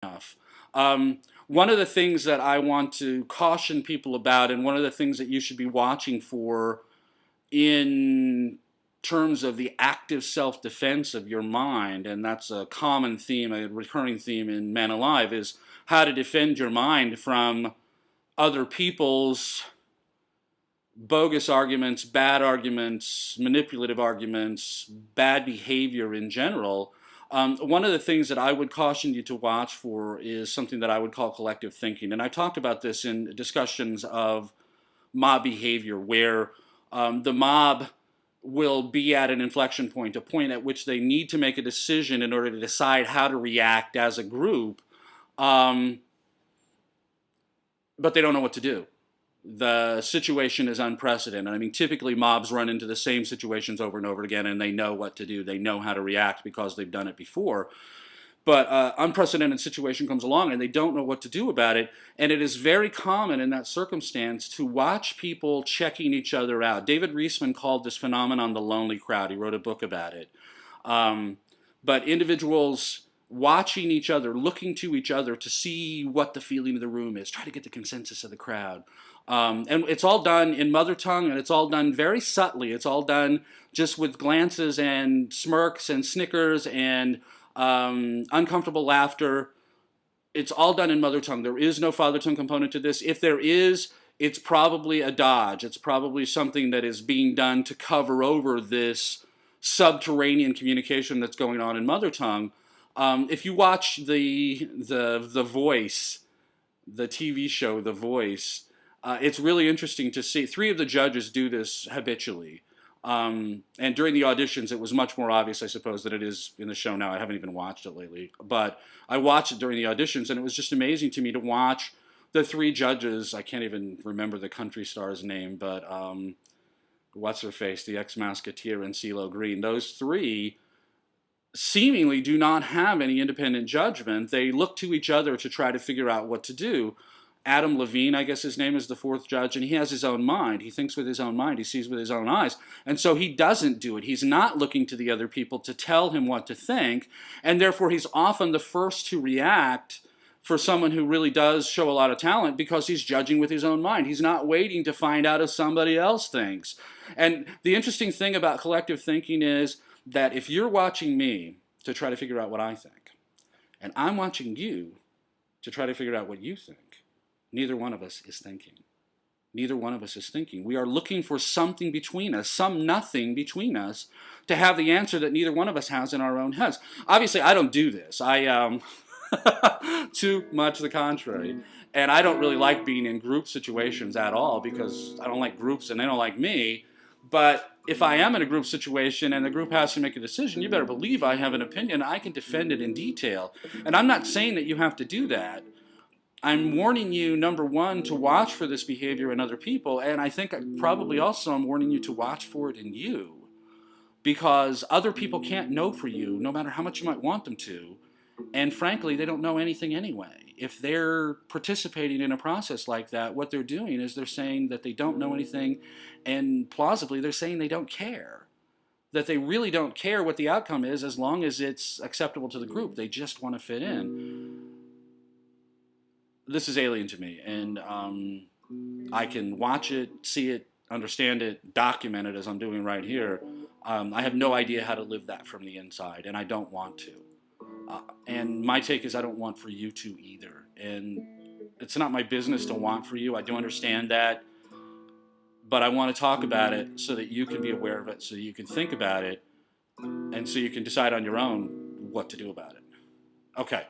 enough. One of the things that I want to caution people about, and one of the things that you should be watching for in terms of the active self-defense of your mind, and that's a common theme, a recurring theme in Man Alive, is how to defend your mind from other people's bogus arguments, bad arguments, manipulative arguments, bad behavior in general. One of the things that I would caution you to watch for is something that I would call collective thinking. And I talked about this in discussions of mob behavior, where the mob will be at an inflection point, a point at which they need to make a decision in order to decide how to react as a group, but they don't know what to do. The situation is unprecedented. I mean, typically mobs run into the same situations over and over again, and they know what to do. They know how to react because they've done it before. But unprecedented situation comes along, and they don't know what to do about it. And it is very common in that circumstance to watch people checking each other out. David Reisman called this phenomenon the lonely crowd. He wrote a book about it. But individuals watching each other, looking to each other to see what the feeling of the room is, try to get the consensus of the crowd. And it's all done in mother tongue, and it's all done very subtly. It's all done just with glances and smirks and snickers and uncomfortable laughter. It's all done in mother tongue. There is no father tongue component to this. If there is, it's probably a dodge. It's probably something that is being done to cover over this subterranean communication that's going on in mother tongue. If you watch the Voice, the TV show The Voice, it's really interesting to see. 3 of the judges do this habitually. And during the auditions, it was much more obvious, I suppose, than it is in the show now. I haven't even watched it lately. But I watched it during the auditions, and it was just amazing to me to watch the 3 judges. I can't even remember the country star's name, but what's-her-face, the ex-Musketeer, and CeeLo Green. Those 3 seemingly do not have any independent judgment. They look to each other to try to figure out what to do. Adam Levine, I guess his name, is the 4th judge, and he has his own mind. He thinks with his own mind. He sees with his own eyes. And so he doesn't do it. He's not looking to the other people to tell him what to think, and therefore he's often the first to react for someone who really does show a lot of talent because he's judging with his own mind. He's not waiting to find out if somebody else thinks. And the interesting thing about collective thinking is that if you're watching me to try to figure out what I think, and I'm watching you to try to figure out what you think, neither one of us is thinking. Neither one of us is thinking. We are looking for something between us, some nothing between us, to have the answer that neither one of us has in our own heads. Obviously, I don't do this. Too much the contrary. And I don't really like being in group situations at all because I don't like groups and they don't like me. But if I am in a group situation and the group has to make a decision, you better believe I have an opinion. I can defend it in detail. And I'm not saying that you have to do that. I'm warning you, number one, to watch for this behavior in other people, and I think probably also I'm warning you to watch for it in you, because other people can't know for you, no matter how much you might want them to, and frankly, they don't know anything anyway. If they're participating in a process like that, what they're doing is they're saying that they don't know anything, and plausibly they're saying they don't care, that they really don't care what the outcome is as long as it's acceptable to the group. They just want to fit in. This is alien to me, and I can watch it, see it, understand it, document it as I'm doing right here. I have no idea how to live that from the inside, and I don't want to. And my take is I don't want for you to either. And it's not my business to want for you. I do understand that. But I want to talk about it so that you can be aware of it, so that you can think about it, and so you can decide on your own what to do about it. Okay.